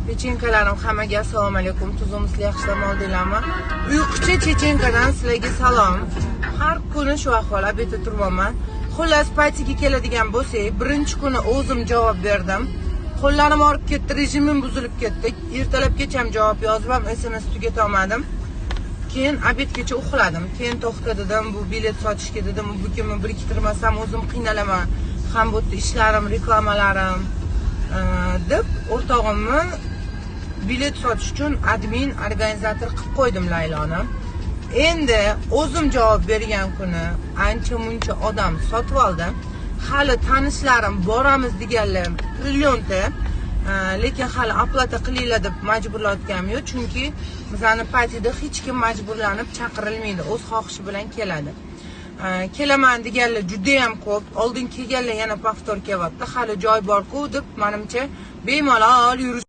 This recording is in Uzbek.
Pechenkalarim hammaga assalomu alaykum. Tuzimiz yaxshi oldinglarmi? Uyquchi Chechenkadan sizlarga salom. Har kuni shu ahvol obedda turibman. Xullas paytiga keladigan bo'lsak, birinchi kuni o'zim javob berdim. Qo'llarim og'rib ketdi, rejimim buzilib ketdi. Ertalabgacha ham javob yozib ham SMS tugata olmadim. Keyin obedgacha uxladim. Keyin to'xtadim, bu bilet sotishga dedim, bu kimni biriktirmasam o'zim qiynalaman. Ham bu ishlarim, reklamalarim deb o'rtog'imni bilet sotish uchun admin organizator qilib qo'ydim Layloni. Endi o'zim javob bergan kuni ancha muncha odam sotib oldi. Hali tanishlarim boramiz deganlar trillionta, lekin hali oplata qilinglar deb majburlayotganim yo'q, chunki bizani paytida hech kim majburlanib chaqirilmaydi, o'z xohishi bilan keladi. Kelaman deganlar juda ham ko'p, oldin kelganlar yana повтор kelyapti, hali joy bor-ku deb menimcha bemalol yurish